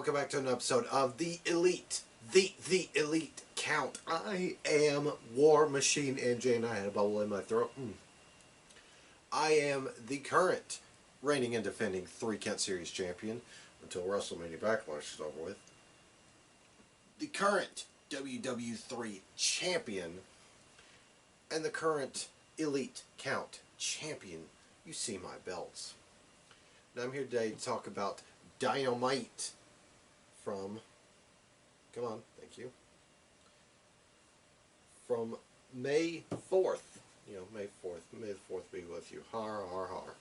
welcome back to an episode of The Elite, the Elite Count. I am War Machine MJ and I had a bubble in my throat. I am the current reigning and defending 3-count series champion until WrestleMania Backlash is over with. The current WW3 champion and the current Elite Count champion. You see my belts. Now I'm here today to talk about Dynamite from, come on, thank you, from May 4th. You know, May 4th. May the 4th be with you. Har, har, har.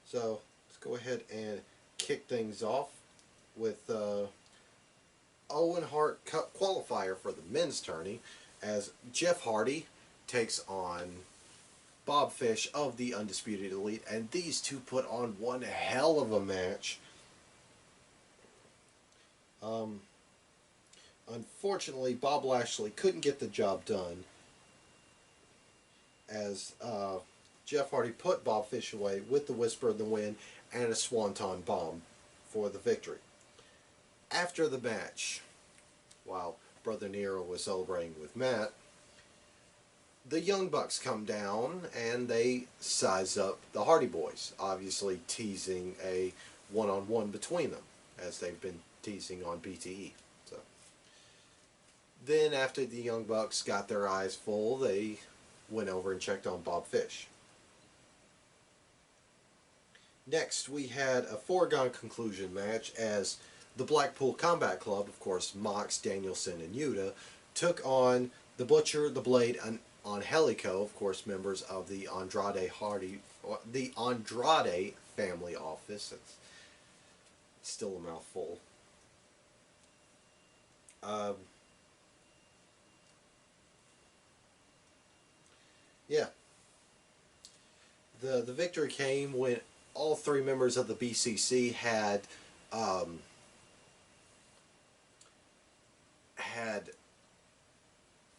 So, let's go ahead and kick things off with Owen Hart Cup qualifier for the men's tourney as Jeff Hardy takes on Bob Fish of the Undisputed Elite, and these two put on one hell of a match. Unfortunately, Bob Lashley couldn't get the job done as Jeff Hardy put Bob Fish away with the Whisper of the Wind and a Swanton Bomb for the victory. After the match, while Brother Nero was celebrating with Matt, the Young Bucks come down and they size up the Hardy Boys, obviously teasing a one-on-one between them, as they've been teasing on BTE. So then after the Young Bucks got their eyes full, they went over and checked on Bob Fish. Next, we had a foregone conclusion match as the Blackpool Combat Club, of course, Mox, Danielson, and Yuta, took on the Butcher, the Blade, and Angelico, of course, members of the Andrade family office. It's still a mouthful. Yeah. The victory came when all three members of the BCC had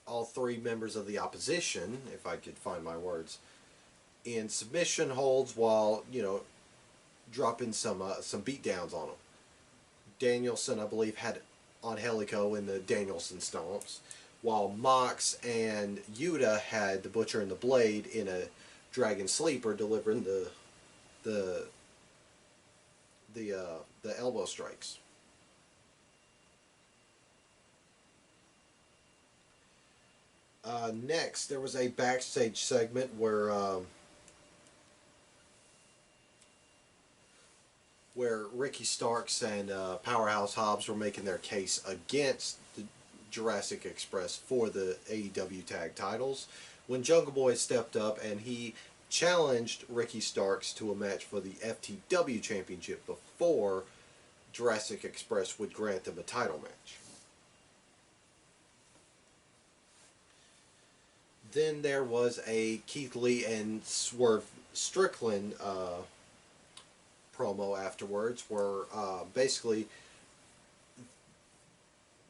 all three members of the opposition, if I could find my words, in submission holds while, you know, dropping some beatdowns on them. Danielson, I believe, had Angelico in the Danielson stomps, while Mox and Yuta had the Butcher and the Blade in a Dragon Sleeper, delivering the elbow strikes. Next, there was a backstage segment where Ricky Starks and Powerhouse Hobbs were making their case against the Jurassic Express for the AEW tag titles, when Jungle Boy stepped up and he challenged Ricky Starks to a match for the FTW Championship before Jurassic Express would grant them a title match. Then there was a Keith Lee and Swerve Strickland promo afterwards, where basically,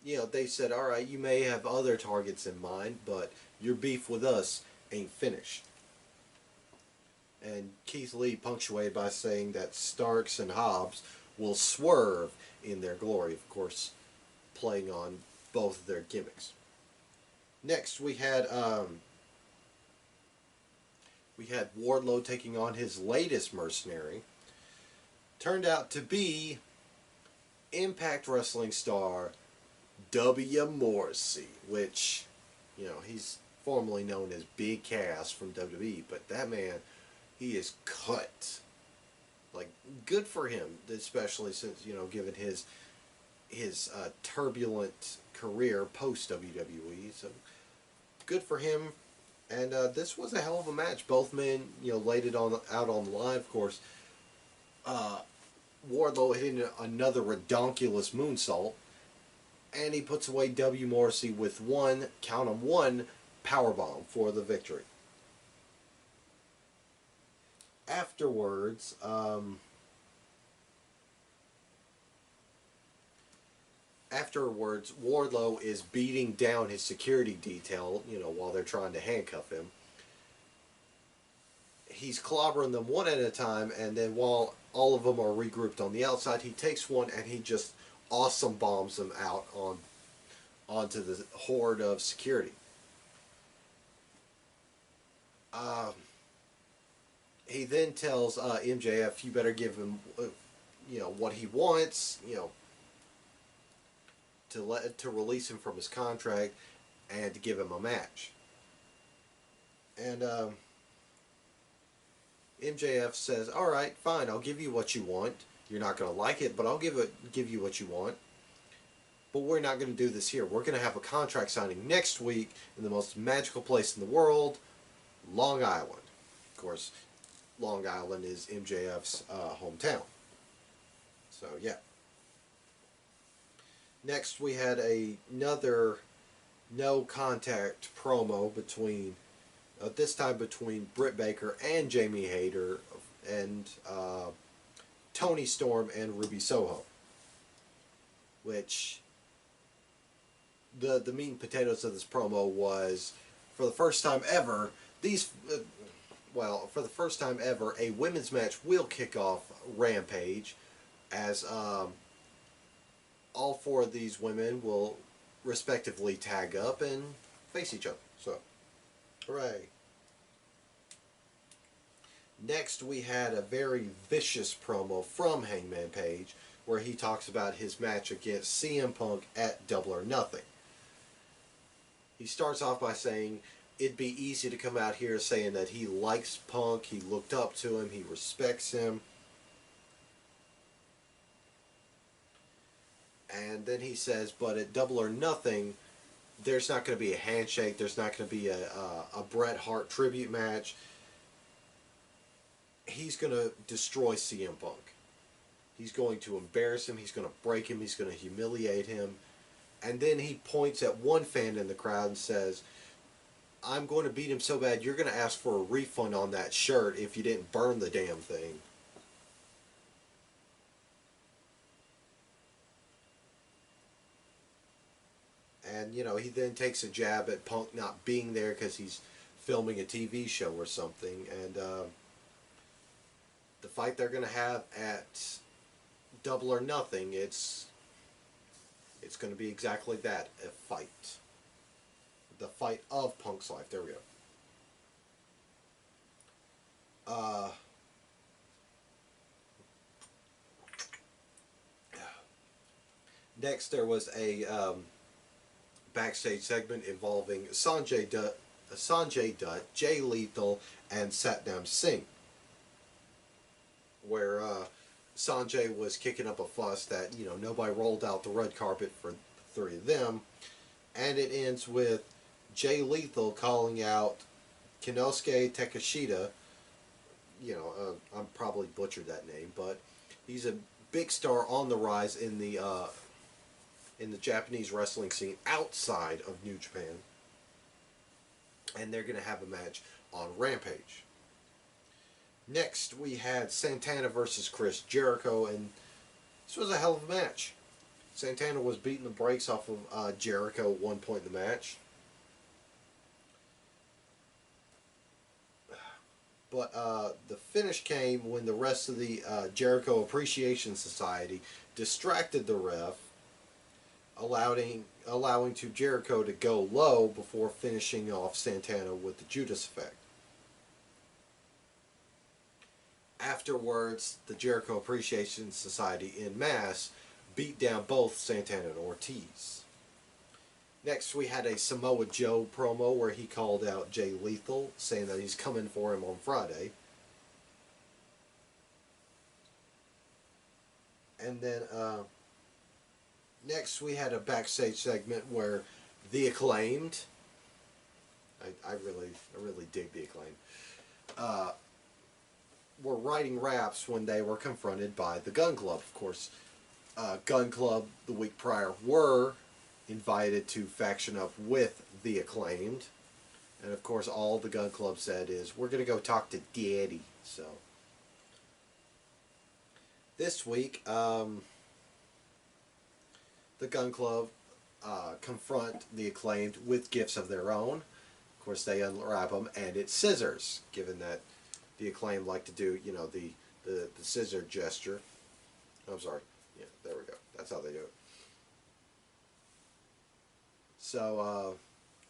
you know, they said, alright, you may have other targets in mind, but your beef with us ain't finished. And Keith Lee punctuated by saying that Starks and Hobbs will swerve in their glory, of course, playing on both of their gimmicks. Next, we had Wardlow taking on his latest mercenary. Turned out to be Impact Wrestling star W. Morrissey, which, you know, he's formerly known as Big Cass from WWE, but that man, he is cut. Like, good for him, especially since, you know, given his turbulent career post WWE. So good for him. And this was a hell of a match. Both men, you know, laid it out on the line. Of course, Wardlow hitting another redonkulous moonsault, and he puts away W. Morrissey with one, count 'em, one powerbomb for the victory. Afterwards, Wardlow is beating down his security detail, you know, while they're trying to handcuff him. He's clobbering them one at a time, and then while all of them are regrouped on the outside, he takes one and he just awesome bombs him out onto the horde of security. Um, he then tells MJF, "You better give him, what he wants, to release him from his contract and to give him a match." And MJF says, "All right, fine. I'll give you what you want. You're not going to like it, but I'll give you what you want. But we're not going to do this here. We're going to have a contract signing next week in the most magical place in the world, Long Island." Of course, Long Island is MJF's hometown. So, yeah. Next, we had another no contact promo between, this time between Britt Baker and Jamie Hayter and Tony Storm and Ruby Soho. Which, the meat and potatoes of this promo was, for the first time ever, for the first time ever, a women's match will kick off Rampage, as all four of these women will respectively tag up and face each other. So, hooray. Next, we had a very vicious promo from Hangman Page, where he talks about his match against CM Punk at Double or Nothing. He starts off by saying it'd be easy to come out here saying that he likes Punk, he looked up to him, he respects him. And then he says, but at Double or Nothing, there's not going to be a handshake, there's not going to be a Bret Hart tribute match. He's going to destroy CM Punk. He's going to embarrass him, he's going to break him, he's going to humiliate him. And then he points at one fan in the crowd and says, I'm going to beat him so bad, you're going to ask for a refund on that shirt if you didn't burn the damn thing. And, he then takes a jab at Punk not being there because he's filming a TV show or something. And the fight they're going to have at Double or Nothing, it's going to be exactly that, a fight. The fight of Punk's life. There we go. Next, there was a backstage segment involving Sanjay Dutt, Jay Lethal, and Satnam Singh, where Sanjay was kicking up a fuss that nobody rolled out the red carpet for the three of them, and it ends with Jay Lethal calling out Kinosuke Takeshita. I'm probably butchered that name, but he's a big star on the rise in the Japanese wrestling scene outside of New Japan, and they're going to have a match on Rampage. Next, we had Santana versus Chris Jericho, and this was a hell of a match. Santana was beating the brakes off of Jericho at one point in the match. But the finish came when the rest of the Jericho Appreciation Society distracted the ref, allowing to Jericho to go low before finishing off Santana with the Judas effect. Afterwards, the Jericho Appreciation Society en masse beat down both Santana and Ortiz. Next, we had a Samoa Joe promo where he called out Jay Lethal, saying that he's coming for him on Friday. And then, next we had a backstage segment where The Acclaimed, I really dig The Acclaimed, were writing raps when they were confronted by the Gun Club. Of course, Gun Club the week prior were invited to faction up with The Acclaimed, and of course all the Gun Club said is, we're going to go talk to Daddy. So this week, the Gun Club confront The Acclaimed with gifts of their own. Of course, they unwrap them, and it's scissors, given that The Acclaimed like to do, the scissor gesture. I'm sorry. Yeah, there we go. That's how they do it. So,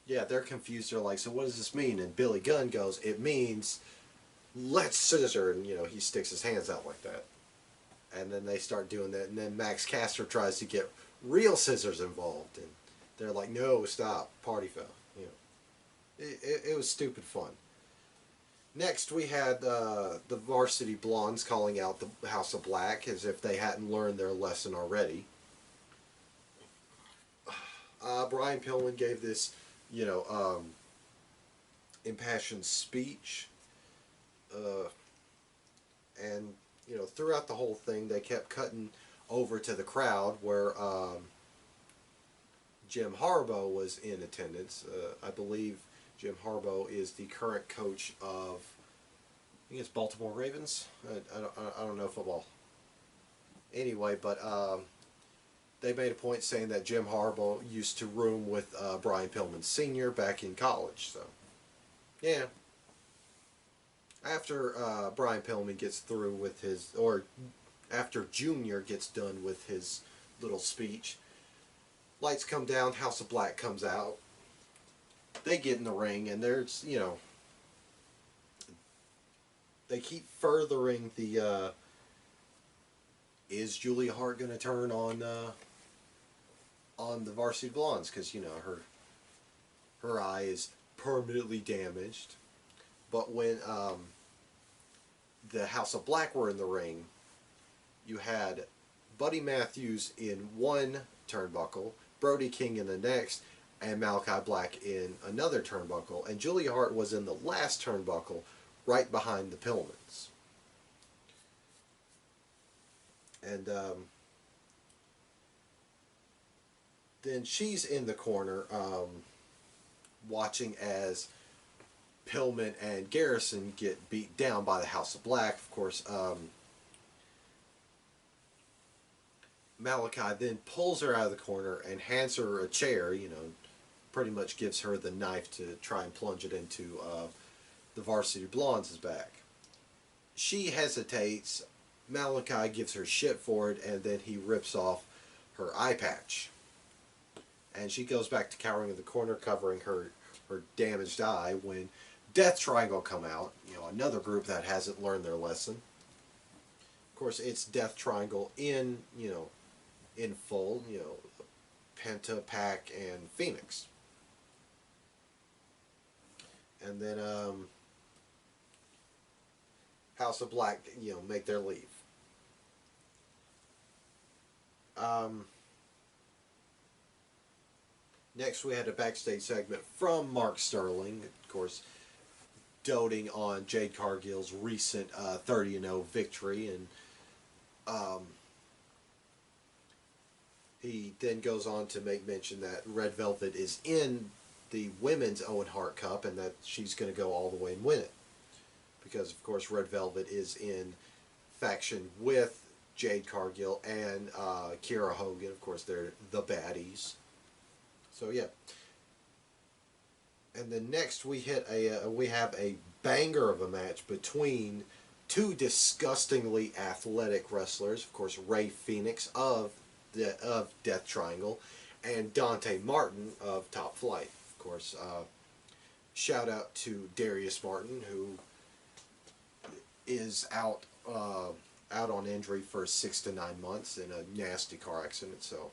yeah, they're confused. They're like, so what does this mean? And Billy Gunn goes, it means let's scissor. And, he sticks his hands out like that. And then they start doing that. And then Max Caster tries to get real scissors involved. And they're like, no, stop. Party foul. It was stupid fun. Next, we had the Varsity Blondes calling out the House of Black as if they hadn't learned their lesson already. Brian Pillman gave this, impassioned speech. And, throughout the whole thing, they kept cutting over to the crowd where Jim Harbaugh was in attendance. I believe Jim Harbaugh is the current coach of, I think it's Baltimore Ravens. I don't know football. Anyway, but they made a point saying that Jim Harbaugh used to room with Brian Pillman Sr. back in college. So, yeah. After Brian Pillman gets through with his, or after Junior gets done with his little speech, lights come down, House of Black comes out. They get in the ring, and there's, they keep furthering the, is Julia Hart going to turn on the Varsity Blondes? Because, her eye is permanently damaged. But when the House of Black were in the ring, you had Buddy Matthews in one turnbuckle, Brody King in the next, and Malachi Black in another turnbuckle. And Julia Hart was in the last turnbuckle, right behind the Pillmans. And then she's in the corner watching as Pillman and Garrison get beat down by the House of Black. Of course, Malachi then pulls her out of the corner and hands her a chair, pretty much gives her the knife to try and plunge it into the Varsity Blondes' back. She hesitates. Malachi gives her shit for it, and then he rips off her eye patch. And she goes back to cowering in the corner, covering her damaged eye, when Death Triangle come out, another group that hasn't learned their lesson. Of course, it's Death Triangle in full, Penta, Pac, and Phoenix. And then House of Black, make their leave. Next, we had a backstage segment from Mark Sterling, of course, doting on Jade Cargill's recent 30-0 victory, and he then goes on to make mention that Red Velvet is in the Women's Owen Hart Cup, and that she's going to go all the way and win it. Because, of course, Red Velvet is in faction with Jade Cargill and Kiera Hogan. Of course, they're the baddies. So, yeah. And then next we have a banger of a match between two disgustingly athletic wrestlers. Of course, Ray Phoenix of Death Triangle and Dante Martin of Top Flight. Of course, shout out to Darius Martin, who is out on injury for 6 to 9 months in a nasty car accident. So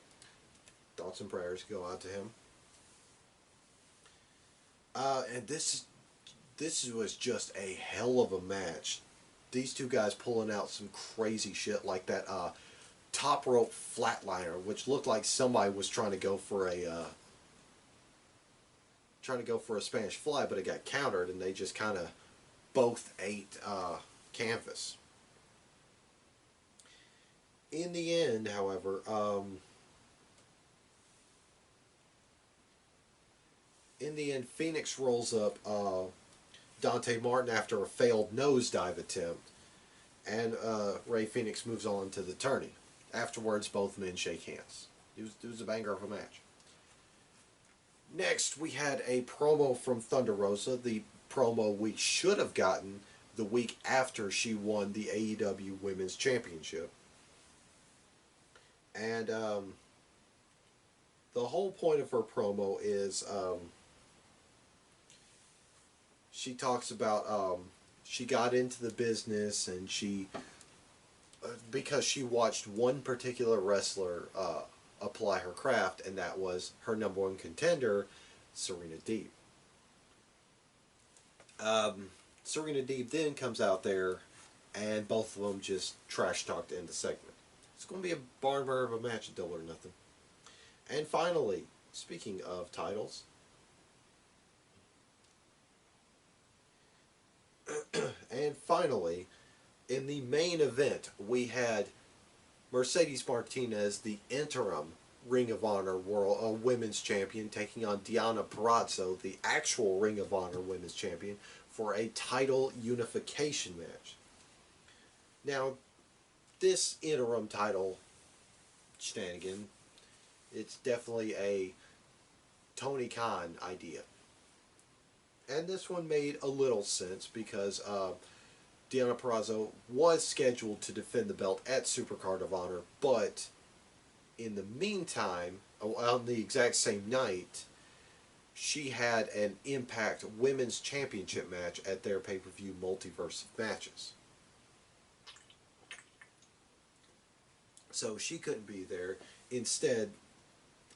thoughts and prayers go out to him. And this was just a hell of a match. These two guys pulling out some crazy shit like that top rope flatliner, which looked like somebody was trying to go for a Spanish fly, but it got countered, and they just kind of both ate canvas. In the end, however, Phoenix rolls up Dante Martin after a failed nosedive attempt, and Ray Phoenix moves on to the tourney. Afterwards, both men shake hands. It was a banger of a match. Next, we had a promo from Thunder Rosa, the promo we should have gotten the week after she won the AEW Women's Championship. And the the whole point of her promo is she talks about she got into the business and she because she watched one particular wrestler apply her craft, and that was her number one contender, Serena Deeb. Serena Deeb then comes out there, and both of them just trash talked in the segment. It's going to be a barn burner of a match at Double or Nothing. And finally, speaking of titles, in the main event, we had Mercedes Martinez, the interim Ring of Honor World Women's Champion, taking on Deonna Purrazzo, the actual Ring of Honor Women's Champion, for a title unification match. Now, this interim title shenanigan, it's definitely a Tony Khan idea. And this one made a little sense because Deonna Purrazzo was scheduled to defend the belt at Supercard of Honor, but in the meantime, on the exact same night, she had an Impact Women's Championship match at their pay-per-view Multiverse of Matches. So she couldn't be there. Instead,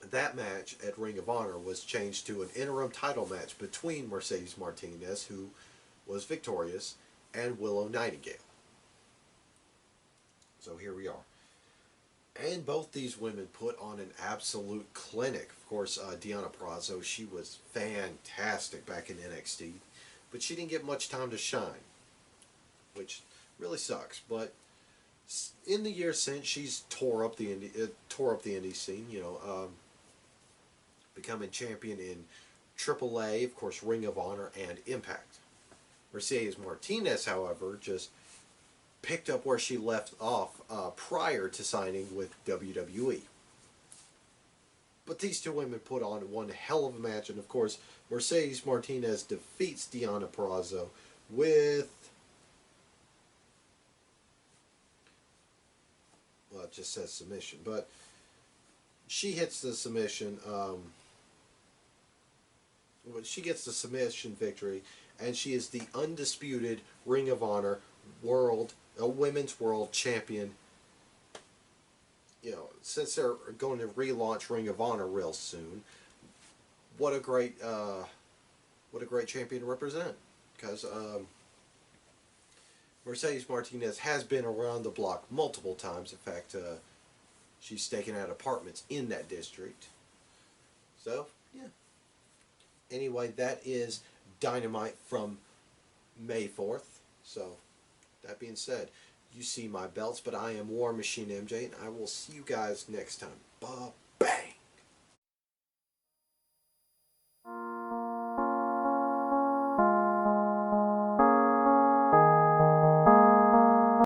that match at Ring of Honor was changed to an interim title match between Mercedes Martinez, who was victorious, and Willow Nightingale. So here we are. And both these women put on an absolute clinic. Of course, Deonna Purrazzo, she was fantastic back in NXT, but she didn't get much time to shine, which really sucks. But in the years since, she's tore up the indie scene. Becoming champion in AAA, of course, Ring of Honor, and Impact. Mercedes Martinez, however, just picked up where she left off prior to signing with WWE. But these two women put on one hell of a match, and of course, Mercedes Martinez defeats Deonna Purrazzo with, well, it just says submission, but she hits the submission. She gets the submission victory, and she is the undisputed Ring of Honor Women's World Champion. Since they're going to relaunch Ring of Honor real soon, what a great champion to represent. Because Mercedes Martinez has been around the block multiple times. In fact, she's taken out apartments in that district. So, yeah. Anyway, that is Dynamite from May 4th. So, that being said, you see my belts, but I am War Machine MJ, and I will see you guys next time. Bye-bang!